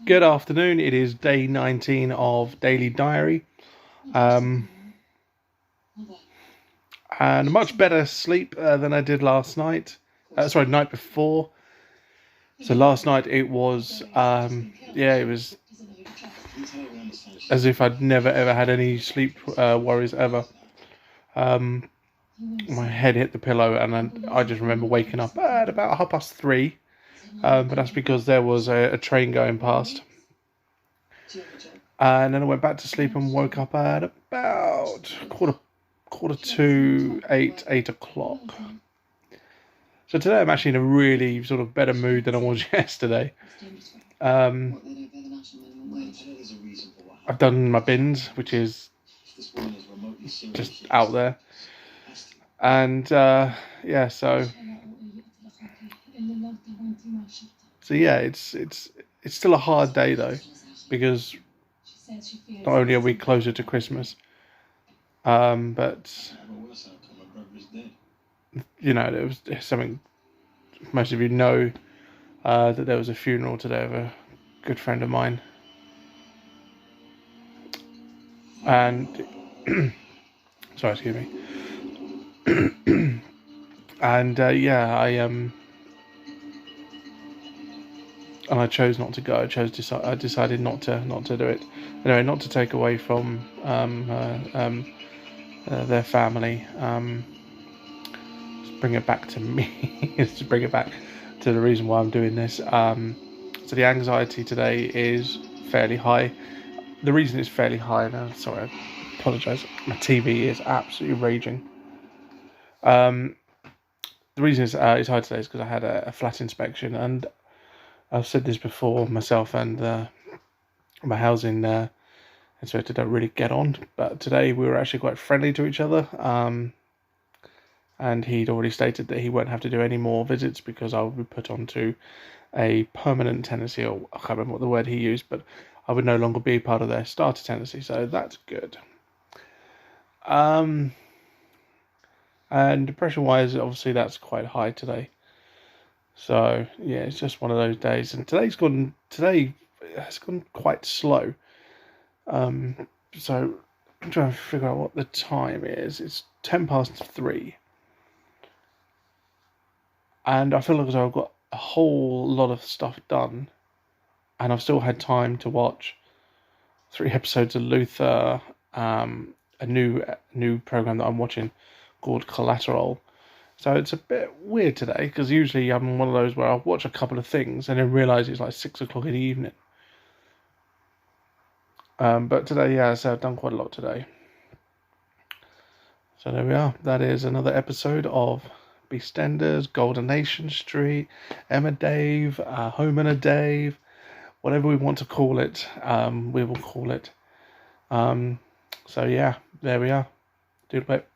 Good afternoon. It is day 19 of Daily Diary. And a much better sleep than I did last night. Night before. So last night it was, it was as if I'd never ever had any sleep worries ever. My head hit the pillow and I just remember waking up at about 3:30. But that's because there was a train going past. And then I went back to sleep and woke up at about quarter to 8 o'clock. So today I'm actually in a really sort of better mood than I was yesterday. I've done my bins, which is just out there. And so yeah, it's still a hard day though, because not only are we closer to Christmas, but there was something, most of you know, that there was a funeral today of a good friend of mine. And sorry, excuse me. And I chose not to go. I decided not to do it. Anyway, not to take away from their family. Just bring it back to me. To bring it back to the reason why I'm doing this. So the anxiety today is fairly high. The reason it's fairly high. Now, sorry, I apologise. My TV is absolutely raging. The reason it's high today is because I had a flat inspection, and I've said this before, myself and my housing inspector don't really get on, but today we were actually quite friendly to each other, and he'd already stated that he won't have to do any more visits because I would be put onto a permanent tenancy, or I can't remember what the word he used, but I would no longer be part of their starter tenancy, so that's good. And depression-wise, obviously that's quite high today. So yeah, it's just one of those days, and today has gone quite slow. So I'm trying to figure out what the time is. It's 3:10, and I feel like I've got a whole lot of stuff done, and I've still had time to watch 3 episodes of Luther, a new program that I'm watching called Collateral. So it's a bit weird today, because usually I'm one of those where I'll watch a couple of things and then realise it's like 6 o'clock in the evening. But today, so I've done quite a lot today. So there we are. That is another episode of BeastEnders, Golden Nation Street, Emma Dave, Home and a Dave, whatever we want to call it, we will call it. So yeah, there we are. Doodle bit.